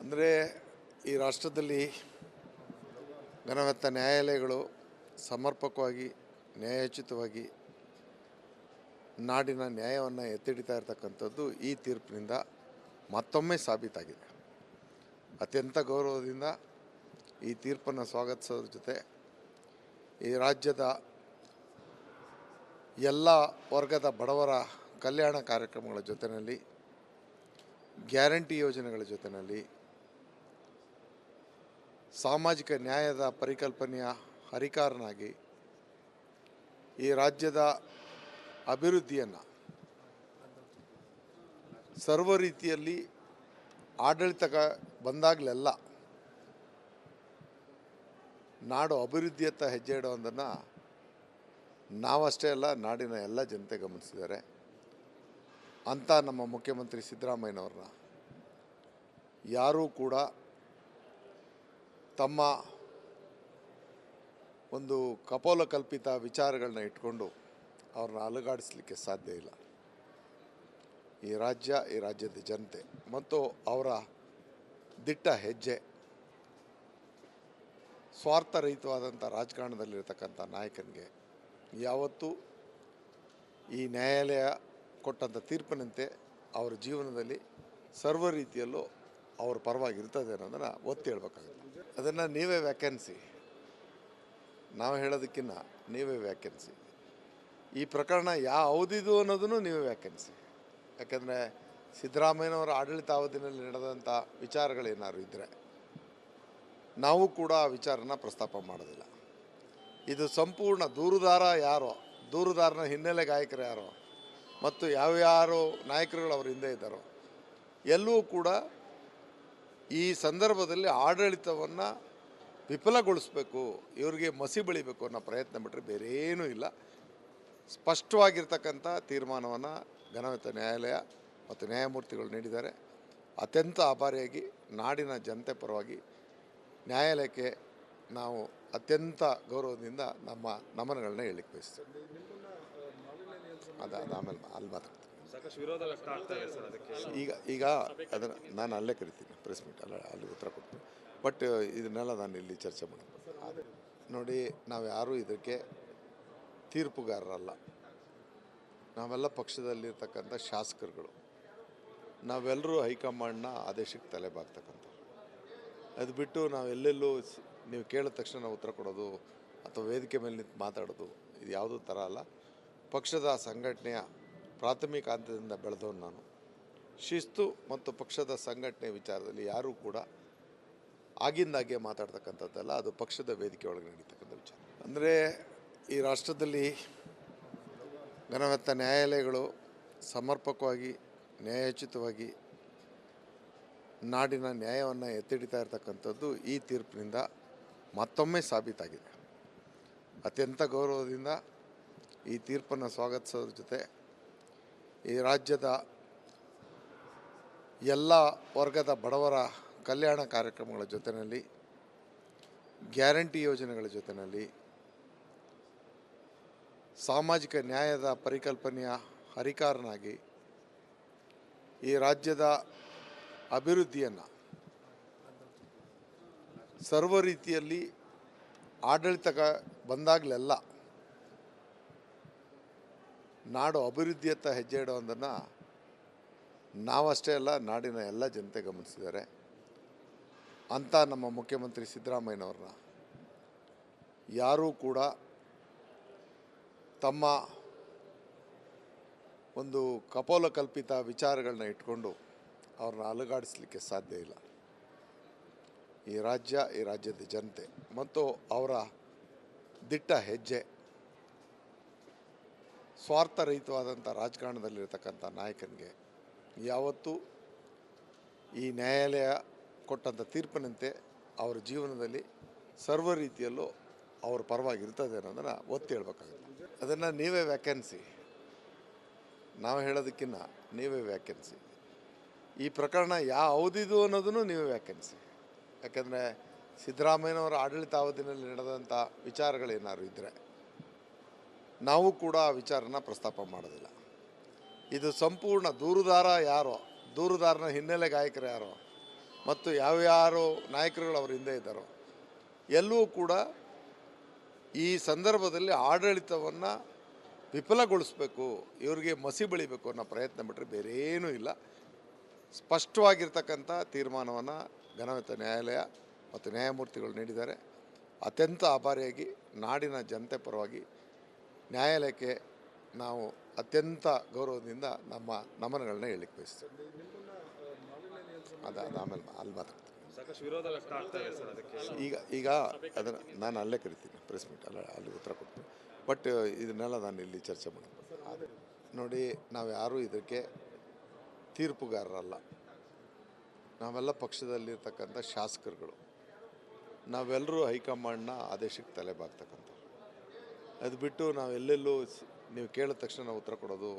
ಅಂದರೆ ಈ ರಾಷ್ಟ್ರದಲ್ಲಿ ಘನವೆತ್ತ ನ್ಯಾಯಾಲಯಗಳು ಸಮರ್ಪಕವಾಗಿ ನ್ಯಾಯೋಚಿತವಾಗಿ ನಾಡಿನ ನ್ಯಾಯವನ್ನು ಎತ್ತಿಡಿತಾ ಇರತಕ್ಕಂಥದ್ದು ಈ ತೀರ್ಪಿನಿಂದ ಮತ್ತೊಮ್ಮೆ ಸಾಬೀತಾಗಿದೆ. ಅತ್ಯಂತ ಗೌರವದಿಂದ ಈ ತೀರ್ಪನ್ನು ಸ್ವಾಗತಿಸೋದ್ರ ಜೊತೆ ಈ ರಾಜ್ಯದ ಎಲ್ಲ ವರ್ಗದ ಬಡವರ ಕಲ್ಯಾಣ ಕಾರ್ಯಕ್ರಮಗಳ ಜೊತೆಯಲ್ಲಿ ಗ್ಯಾರಂಟಿ ಯೋಜನೆಗಳ ಜೊತೆಯಲ್ಲಿ ಸಾಮಾಜಿಕ ನ್ಯಾಯದ ಪರಿಕಲ್ಪನೆಯ ಹರಿಕಾರನಾಗಿ ಈ ರಾಜ್ಯದ ಅಭಿವೃದ್ಧಿಯನ್ನು ಸರ್ವ ರೀತಿಯಲ್ಲಿ ಆಡಳಿತಕ್ಕೆ ಬಂದಾಗಲೆಲ್ಲ ನಾಡು ಅಭಿವೃದ್ಧಿಯತ್ತ ಹೆಜ್ಜೆ ಇಡುವುದನ್ನು ನಾವಷ್ಟೇ ಅಲ್ಲ, ನಾಡಿನ ಎಲ್ಲ ಜನತೆ ಗಮನಿಸಿದ್ದಾರೆ. ಅಂಥ ನಮ್ಮ ಮುಖ್ಯಮಂತ್ರಿ ಸಿದ್ದರಾಮಯ್ಯನವ್ರನ್ನ ಯಾರೂ ಕೂಡ ತಮ್ಮ ಒಂದು ಕಪೋಲಕಲ್ಪಿತ ವಿಚಾರಗಳನ್ನ ಇಟ್ಕೊಂಡು ಅವ್ರನ್ನ ಅಲುಗಾಡಿಸಲಿಕ್ಕೆ ಸಾಧ್ಯ ಇಲ್ಲ. ಈ ರಾಜ್ಯದ ಜನತೆ ಮತ್ತು ಅವರ ದಿಟ್ಟ ಹೆಜ್ಜೆ, ಸ್ವಾರ್ಥರಹಿತವಾದಂಥ ರಾಜಕಾರಣದಲ್ಲಿರ್ತಕ್ಕಂಥ ನಾಯಕನಿಗೆ ಯಾವತ್ತೂ ಈ ನ್ಯಾಯಾಲಯ ಕೊಟ್ಟಂಥ ತೀರ್ಪಿನಂತೆ ಅವರ ಜೀವನದಲ್ಲಿ ಸರ್ವ ರೀತಿಯಲ್ಲೂ ಅವ್ರ ಪರವಾಗಿರ್ತದೆ ಅನ್ನೋದನ್ನು ಒತ್ತಿ ಹೇಳ್ಬೇಕಾಗುತ್ತೆ. ಅದನ್ನು ನೀವೇ ವ್ಯಾಖ್ಯಾನಿಸಿ, ನಾವು ಹೇಳೋದಕ್ಕಿಂತ ನೀವೇ ವ್ಯಾಖ್ಯಾನಿಸಿ. ಈ ಪ್ರಕರಣ ಯಾವ ಅವಧಿದು ಅನ್ನೋದನ್ನು ನೀವೇ ವ್ಯಾಖ್ಯಾನಿಸಿ. ಯಾಕೆಂದರೆ ಸಿದ್ದರಾಮಯ್ಯನವರ ಆಡಳಿತಾವಧಿಯಲ್ಲಿ ನಡೆದಂಥ ವಿಚಾರಗಳೇನಾದ್ರು ಇದ್ದರೆ ನಾವು ಕೂಡ ಆ ವಿಚಾರನ ಪ್ರಸ್ತಾಪ ಮಾಡೋದಿಲ್ಲ. ಇದು ಸಂಪೂರ್ಣ ದೂರುದಾರನ ಹಿನ್ನೆಲೆ ಗಾಯಕರು ಯಾರೋ ಮತ್ತು ಯಾವ್ಯಾರು ನಾಯಕರುಗಳು ಅವ್ರ ಹಿಂದೆ ಇದ್ದಾರೋ ಎಲ್ಲವೂ ಕೂಡ ಈ ಸಂದರ್ಭದಲ್ಲಿ ಆಡಳಿತವನ್ನು ವಿಫಲಗೊಳಿಸಬೇಕು, ಇವರಿಗೆ ಮಸಿ ಬಳಿಬೇಕು ಅನ್ನೋ ಪ್ರಯತ್ನ ಬಿಟ್ಟರೆ ಬೇರೆ ಏನೂ ಇಲ್ಲ. ಸ್ಪಷ್ಟವಾಗಿರ್ತಕ್ಕಂಥ ತೀರ್ಮಾನವನ್ನು ಘನವೆತ್ತ ನ್ಯಾಯಾಲಯ ಮತ್ತು ನ್ಯಾಯಮೂರ್ತಿಗಳು ನೀಡಿದ್ದಾರೆ. ಅತ್ಯಂತ ಆಭಾರಿಯಾಗಿ ನಾಡಿನ ಜನತೆ ಪರವಾಗಿ ನ್ಯಾಯಾಲಯಕ್ಕೆ ನಾವು ಅತ್ಯಂತ ಗೌರವದಿಂದ ನಮ್ಮ ನಮನಗಳನ್ನ ಹೇಳಲಿಕ್ಕೆ ಬಯಸ್ತೀವಿ. ಆಮೇಲೆ ಅಲ್ಲಿ ಮಾತಾಡ್ತೀನಿ. ಈಗ ಅದನ್ನು ನಾನು ಅಲ್ಲೇ ಕರಿತೀನಿ, ಪ್ರೆಸ್ ಮೀಟ್ ಅಲ್ಲಿ ಉತ್ತರ ಕೊಡ್ತೀನಿ. ಬಟ್ ಇದನ್ನೆಲ್ಲ ನಾನು ಇಲ್ಲಿ ಚರ್ಚೆ ಮಾಡ್ತೀನಿ. ನೋಡಿ, ನಾವು ಯಾರೂ ಇದಕ್ಕೆ ತೀರ್ಪುಗಾರರಲ್ಲ. ನಾವೆಲ್ಲ ಪಕ್ಷದಲ್ಲಿರ್ತಕ್ಕಂಥ ಶಾಸಕರುಗಳು, ನಾವೆಲ್ಲರೂ ಹೈಕಮಾಂಡ್ನ ಆದೇಶಕ್ಕೆ ತಲೆಬಾಗ್ತಕ್ಕಂಥ. ಅದು ಬಿಟ್ಟು ನಾವು ಎಲ್ಲೆಲ್ಲೂ ನೀವು ಕೇಳಿದ ತಕ್ಷಣ ನಾವು ಉತ್ತರ ಕೊಡೋದು ಅಥವಾ ವೇದಿಕೆ ಮೇಲೆ ನಿಂತು ಮಾತಾಡೋದು ಇದು ಯಾವುದೂ ಥರ ಅಲ್ಲ. ಪಕ್ಷದ ಸಂಘಟನೆಯ ಪ್ರಾಥಮಿಕ ಹಂತದಿಂದ ಬೆಳೆದವನು ನಾನು. ಶಿಸ್ತು ಮತ್ತು ಪಕ್ಷದ ಸಂಘಟನೆ ವಿಚಾರದಲ್ಲಿ ಯಾರೂ ಕೂಡ ಆಗಿಂದಾಗೆ ಮಾತಾಡ್ತಕ್ಕಂಥದ್ದಲ್ಲ. ಅದು ಪಕ್ಷದ ವೇದಿಕೆ ಒಳಗೆ ನಡೀತಕ್ಕಂಥ ವಿಚಾರ. ಅಂದರೆ ಈ ರಾಷ್ಟ್ರದಲ್ಲಿ ಘನವೆತ್ತ ನ್ಯಾಯಾಲಯಗಳು ಸಮರ್ಪಕವಾಗಿ ನ್ಯಾಯೋಚಿತವಾಗಿ ನಾಡಿನ ನ್ಯಾಯವನ್ನು ಎತ್ತಿಡಿತಾ ಇರತಕ್ಕಂಥದ್ದು ಈ ತೀರ್ಪಿನಿಂದ ಮತ್ತೊಮ್ಮೆ ಸಾಬೀತಾಗಿದೆ. ಅತ್ಯಂತ ಗೌರವದಿಂದ ಈ ತೀರ್ಪನ್ನು ಸ್ವಾಗತಿಸೋದ್ರ ಜೊತೆ ಈ ರಾಜ್ಯದ ಎಲ್ಲ ವರ್ಗದ ಬಡವರ ಕಲ್ಯಾಣ ಕಾರ್ಯಕ್ರಮಗಳ ಜೊತೆಯಲ್ಲಿ ಗ್ಯಾರಂಟಿ ಯೋಜನೆಗಳ ಜೊತೆಯಲ್ಲಿ ಸಾಮಾಜಿಕ ನ್ಯಾಯದ ಪರಿಕಲ್ಪನೆಯ ಹರಿಕಾರನಾಗಿ ಈ ರಾಜ್ಯದ ಅಭಿವೃದ್ಧಿಯನ್ನು ಸರ್ವ ರೀತಿಯಲ್ಲಿ ಆಡಳಿತಕ್ಕೆ ಬಂದಾಗಲೆಲ್ಲ ನಾಡು ಅಭಿವೃದ್ಧಿಯತ್ತ ಹೆಜ್ಜೆ ಇಡುವುದನ್ನು ನಾವಷ್ಟೇ ಅಲ್ಲ, ನಾಡಿನ ಎಲ್ಲ ಜನತೆ ಗಮನಿಸಿದ್ದಾರೆ. ಅಂಥ ನಮ್ಮ ಮುಖ್ಯಮಂತ್ರಿ ಸಿದ್ದರಾಮಯ್ಯನವ್ರನ್ನ ಯಾರೂ ಕೂಡ ತಮ್ಮ ಒಂದು ಕಪೋಲಕಲ್ಪಿತ ವಿಚಾರಗಳನ್ನ ಇಟ್ಕೊಂಡು ಅವ್ರನ್ನ ಅಲುಗಾಡಿಸಲಿಕ್ಕೆ ಸಾಧ್ಯ ಇಲ್ಲ. ಈ ರಾಜ್ಯದ ಜನತೆ ಮತ್ತು ಅವರ ದಿಟ್ಟ ಹೆಜ್ಜೆ, ಸ್ವಾರ್ಥರಹಿತವಾದಂಥ ರಾಜಕಾರಣದಲ್ಲಿರ್ತಕ್ಕಂಥ ನಾಯಕನಿಗೆ ಯಾವತ್ತೂ ಈ ನ್ಯಾಯಾಲಯ ಕೊಟ್ಟಂಥ ತೀರ್ಪಿನಂತೆ ಅವರ ಜೀವನದಲ್ಲಿ ಸರ್ವ ರೀತಿಯಲ್ಲೂ ಅವ್ರ ಪರವಾಗಿರ್ತದೆ ಅನ್ನೋದನ್ನು ಒತ್ತಿ ಹೇಳ್ಬೇಕಾಗುತ್ತೆ. ಅದನ್ನು ನೀವೇ ವ್ಯಾಖ್ಯಾನಿಸಿ, ನಾವು ಹೇಳೋದಕ್ಕಿಂತ ನೀವೇ ವ್ಯಾಖ್ಯಾನಿಸಿ. ಈ ಪ್ರಕರಣ ಯಾವ ಅವಧಿದು ಅನ್ನೋದನ್ನು ನೀವೇ ವ್ಯಾಖ್ಯಾನಿಸಿ. ಯಾಕೆಂದರೆ ಸಿದ್ದರಾಮಯ್ಯನವರ ಆಡಳಿತಾವಧಿಯಲ್ಲಿ ನಡೆದಂಥ ವಿಚಾರಗಳೇನಾದ್ರು ಇದ್ದರೆ ನಾವು ಕೂಡ ಆ ವಿಚಾರನ ಪ್ರಸ್ತಾಪ ಮಾಡೋದಿಲ್ಲ. ಇದು ಸಂಪೂರ್ಣ ದೂರುದಾರನ ಹಿನ್ನೆಲೆ ಗಾಯಕರು ಯಾರೋ ಮತ್ತು ಯಾವ್ಯಾರು ನಾಯಕರುಗಳು ಅವರ ಹಿಂದೆ ಇದ್ದಾರೋ ಎಲ್ಲವೂ ಕೂಡ ಈ ಸಂದರ್ಭದಲ್ಲಿ ಆಡಳಿತವನ್ನು ವಿಫಲಗೊಳಿಸಬೇಕು, ಇವರಿಗೆ ಮಸಿ ಬಳಿಬೇಕು ಅನ್ನೋ ಪ್ರಯತ್ನ ಬಿಟ್ಟರೆ ಬೇರೆ ಏನೂ ಇಲ್ಲ. ಸ್ಪಷ್ಟವಾಗಿರ್ತಕ್ಕಂಥ ತೀರ್ಮಾನವನ್ನು ಘನತೆಯ ನ್ಯಾಯಾಲಯ ಮತ್ತು ನ್ಯಾಯಮೂರ್ತಿಗಳು ನೀಡಿದ್ದಾರೆ. ಅತ್ಯಂತ ಆಭಾರಿಯಾಗಿ ನಾಡಿನ ಜನತೆ ಪರವಾಗಿ ನ್ಯಾಯಾಲಯಕ್ಕೆ ನಾವು ಅತ್ಯಂತ ಗೌರವದಿಂದ ನಮ್ಮ ನಮನಗಳನ್ನ ಹೇಳಲಿಕ್ಕೆ ಬಯಸ್ತೀವಿ. ಆಮೇಲೆ ಅಲ್ಲಿ ಮಾತಾಡ್ತೀನಿ. ಈಗ ಅದನ್ನು ನಾನು ಅಲ್ಲೇ ಕರಿತೀನಿ, ಪ್ರೆಸ್ ಮೀಟ್ ಅಲ್ಲಿ ಉತ್ತರ ಕೊಡ್ತೀನಿ. ಬಟ್ ಇದನ್ನೆಲ್ಲ ನಾನು ಇಲ್ಲಿ ಚರ್ಚೆ ಮಾಡ್ತೀನಿ. ನೋಡಿ, ನಾವು ಯಾರೂ ಇದಕ್ಕೆ ತೀರ್ಪುಗಾರರಲ್ಲ. ನಾವೆಲ್ಲ ಪಕ್ಷದಲ್ಲಿರ್ತಕ್ಕಂಥ ಶಾಸಕರುಗಳು. ನಾವೆಲ್ಲರೂ ಹೈಕಮಾಂಡ್ನ ಆದೇಶಕ್ಕೆ ತಲೆಬಾಗ್ತಕ್ಕಂಥವ್ರು. ಅದು ಬಿಟ್ಟು ನಾವೆಲ್ಲೆಲ್ಲೂ ನೀವು ಕೇಳಿದ ತಕ್ಷಣ ನಾವು ಉತ್ತರ ಕೊಡೋದು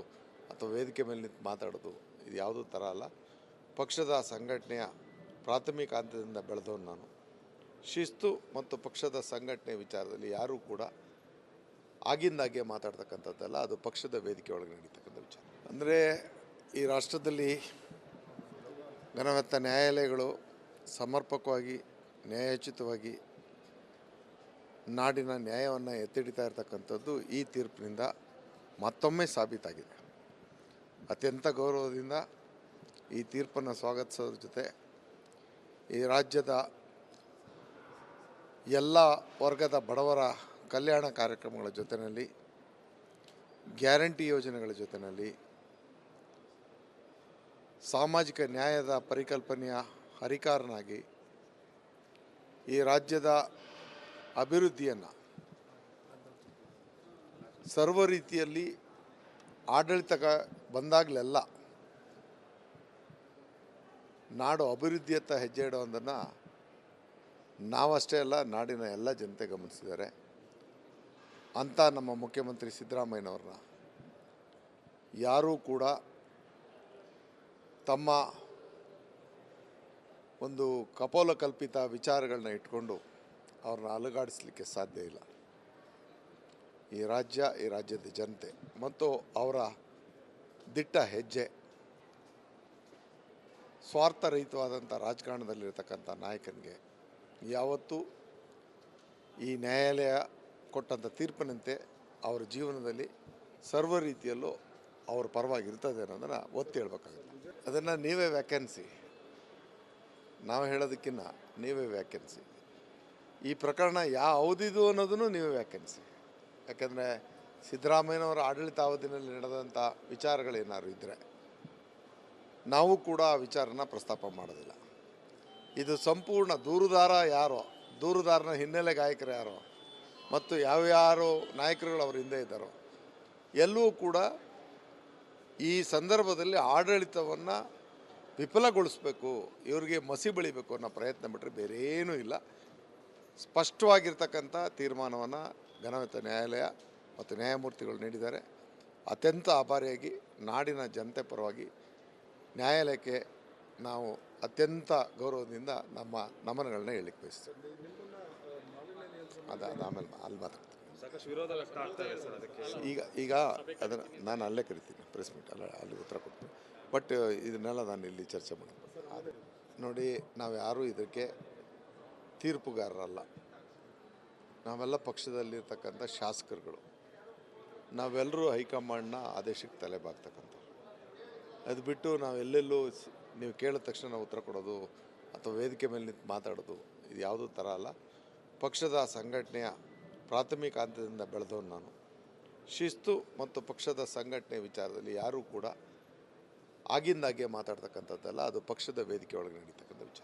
ಅಥವಾ ವೇದಿಕೆ ಮೇಲೆ ನಿಂತು ಮಾತಾಡೋದು ಇದು ಯಾವುದೂ ಥರ ಅಲ್ಲ. ಪಕ್ಷದ ಸಂಘಟನೆಯ ಪ್ರಾಥಮಿಕ ಹಂತದಿಂದ ಬೆಳೆದವನು ನಾನು. ಶಿಸ್ತು ಮತ್ತು ಪಕ್ಷದ ಸಂಘಟನೆ ವಿಚಾರದಲ್ಲಿ ಯಾರೂ ಕೂಡ ಆಗಿಂದಾಗೆ ಮಾತಾಡ್ತಕ್ಕಂಥದ್ದಲ್ಲ. ಅದು ಪಕ್ಷದ ವೇದಿಕೆ ಒಳಗೆ ನಡೀತಕ್ಕಂಥ ವಿಚಾರ. ಅಂದರೆ ಈ ರಾಷ್ಟ್ರದಲ್ಲಿ ಘನವೆತ್ತ ನ್ಯಾಯಾಲಯಗಳು ಸಮರ್ಪಕವಾಗಿ ನ್ಯಾಯೋಚಿತವಾಗಿ ನಾಡಿನ ನ್ಯಾಯವನ್ನು ಎತ್ತಿಡಿತಾ ಇರತಕ್ಕಂಥದ್ದು ಈ ತೀರ್ಪಿನಿಂದ ಮತ್ತೊಮ್ಮೆ ಸಾಬೀತಾಗಿದೆ. ಅತ್ಯಂತ ಗೌರವದಿಂದ ಈ ತೀರ್ಪನ್ನು ಸ್ವಾಗತಿಸೋದ್ರ ಜೊತೆ ಈ ರಾಜ್ಯದ ಎಲ್ಲ ವರ್ಗದ ಬಡವರ ಕಲ್ಯಾಣ ಕಾರ್ಯಕ್ರಮಗಳ ಜೊತೆಯಲ್ಲಿ, ಗ್ಯಾರಂಟಿ ಯೋಜನೆಗಳ ಜೊತೆಯಲ್ಲಿ, ಸಾಮಾಜಿಕ ನ್ಯಾಯದ ಪರಿಕಲ್ಪನೆಯ ಹರಿಕಾರನಾಗಿ ಈ ರಾಜ್ಯದ ಅಭಿವೃದ್ಧಿಯನ್ನು ಸರ್ವ ರೀತಿಯಲ್ಲಿ ಆಡಳಿತ ಬಂದಾಗಲೆಲ್ಲ ನಾಡು ಅಭಿವೃದ್ಧಿಯತ್ತ ಹೆಜ್ಜೆ ಇಡುವುದನ್ನು ನಾವಷ್ಟೇ ಅಲ್ಲ, ನಾಡಿನ ಎಲ್ಲ ಜನತೆ ಗಮನಿಸಿದ್ದಾರೆ. ಅಂಥ ನಮ್ಮ ಮುಖ್ಯಮಂತ್ರಿ ಸಿದ್ದರಾಮಯ್ಯನವ್ರನ್ನ ಯಾರೂ ಕೂಡ ತಮ್ಮ ಒಂದು ಕಪೋಲಕಲ್ಪಿತ ವಿಚಾರಗಳನ್ನ ಇಟ್ಕೊಂಡು ಅವ್ರನ್ನ ಅಲುಗಾಡಿಸ್ಲಿಕ್ಕೆ ಸಾಧ್ಯ ಇಲ್ಲ. ಈ ರಾಜ್ಯ, ಈ ರಾಜ್ಯದ ಜನತೆ ಮತ್ತು ಅವರ ದಿಟ್ಟ ಹೆಜ್ಜೆ, ಸ್ವಾರ್ಥರಹಿತವಾದಂಥ ರಾಜಕಾರಣದಲ್ಲಿರ್ತಕ್ಕಂಥ ನಾಯಕನಿಗೆ ಯಾವತ್ತೂ ಈ ನ್ಯಾಯಾಲಯ ಕೊಟ್ಟಂಥ ತೀರ್ಪಿನಂತೆ ಅವರ ಜೀವನದಲ್ಲಿ ಸರ್ವ ರೀತಿಯಲ್ಲೂ ಅವ್ರ ಪರವಾಗಿ ಇರ್ತದೆ ಅನ್ನೋದನ್ನು ಒತ್ತಿ ಹೇಳ್ಬೇಕಾಗುತ್ತೆ. ಅದನ್ನು ನೀವೇ ವ್ಯಾಖ್ಯಾನಿಸಿ, ನಾವು ಹೇಳೋದಕ್ಕಿಂತ ನೀವೇ ವ್ಯಾಖ್ಯಾನಿಸಿ. ಈ ಪ್ರಕರಣ ಯಾವ ಅವಧಿದು ಅನ್ನೋದನ್ನು ನೀವೇ ವ್ಯಾಖ್ಯಾನಿಸಿ. ಯಾಕೆಂದರೆ ಸಿದ್ದರಾಮಯ್ಯನವರ ಆಡಳಿತಾವಧಿನಲ್ಲಿ ನಡೆದಂಥ ವಿಚಾರಗಳೇನಾದ್ರು ಇದ್ದರೆ ನಾವು ಕೂಡ ಆ ವಿಚಾರನ ಪ್ರಸ್ತಾಪ ಮಾಡೋದಿಲ್ಲ. ಇದು ಸಂಪೂರ್ಣ ದೂರುದಾರನ ಹಿನ್ನೆಲೆ ಗಾಯಕರು ಯಾರೋ ಮತ್ತು ಯಾವ್ಯಾರು ನಾಯಕರುಗಳು ಅವರ ಹಿಂದೆ ಇದ್ದಾರೋ ಎಲ್ಲವೂ ಕೂಡ ಈ ಸಂದರ್ಭದಲ್ಲಿ ಆಡಳಿತವನ್ನು ವಿಫಲಗೊಳಿಸಬೇಕು, ಇವರಿಗೆ ಮಸಿ ಬಳಿಬೇಕು ಅನ್ನೋ ಪ್ರಯತ್ನ ಬಿಟ್ಟರೆ ಬೇರೆ ಏನೂ ಇಲ್ಲ. ಸ್ಪಷ್ಟವಾಗಿರ್ತಕ್ಕಂಥ ತೀರ್ಮಾನವನ್ನು ಘನತೆಯ ನ್ಯಾಯಾಲಯ ಮತ್ತು ನ್ಯಾಯಮೂರ್ತಿಗಳು ನೀಡಿದ್ದಾರೆ. ಅತ್ಯಂತ ಆಭಾರಿಯಾಗಿ ನಾಡಿನ ಜನತೆ ಪರವಾಗಿ ನ್ಯಾಯಾಲಯಕ್ಕೆ ನಾವು ಅತ್ಯಂತ ಗೌರವದಿಂದ ನಮ್ಮ ನಮನಗಳನ್ನ ಹೇಳಲಿಕ್ಕೆ ಬಯಸ್ತೀವಿ. ಆಮೇಲೆ ಅಲ್ಲಿ ಮಾತಾಡ್ತೀನಿ. ಈಗ ಅದನ್ನು ನಾನು ಅಲ್ಲೇ ಕರಿತೀನಿ, ಪ್ರೆಸ್ ಮೀಟ್ ಅಲ್ಲಿ ಉತ್ತರ ಕೊಡ್ತೀನಿ. ಬಟ್ ಇದನ್ನೆಲ್ಲ ನಾನು ಇಲ್ಲಿ ಚರ್ಚೆ ಮಾಡ್ತೀನಿ. ನೋಡಿ, ನಾವು ಯಾರೂ ಇದಕ್ಕೆ ತೀರ್ಪುಗಾರರಲ್ಲ. ನಾವೆಲ್ಲ ಪಕ್ಷದಲ್ಲಿರ್ತಕ್ಕಂಥ ಶಾಸಕರುಗಳು. ನಾವೆಲ್ಲರೂ ಹೈಕಮಾಂಡ್ನ ಆದೇಶಕ್ಕೆ ತಲೆಬಾಗ್ತಕ್ಕಂಥವ್ರು. ಅದು ಬಿಟ್ಟು ನಾವೆಲ್ಲೆಲ್ಲೂ ನೀವು ಕೇಳಿದ ತಕ್ಷಣ ನಾವು ಉತ್ತರ ಕೊಡೋದು ಅಥವಾ ವೇದಿಕೆ ಮೇಲೆ ನಿಂತು ಮಾತಾಡೋದು ಇದು ಯಾವುದೂ ಥರ ಅಲ್ಲ. ಪಕ್ಷದ ಸಂಘಟನೆಯ ಪ್ರಾಥಮಿಕ ಹಂತದಿಂದ ಬೆಳೆದವನು ನಾನು. ಶಿಸ್ತು ಮತ್ತು ಪಕ್ಷದ ಸಂಘಟನೆ ವಿಚಾರದಲ್ಲಿ ಯಾರೂ ಕೂಡ ಆಗಿಂದಾಗೆ ಮಾತಾಡ್ತಕ್ಕಂಥದ್ದಲ್ಲ. ಅದು ಪಕ್ಷದ ವೇದಿಕೆ ಒಳಗೆ ನಡೀತಕ್ಕಂಥ ವಿಚಾರ.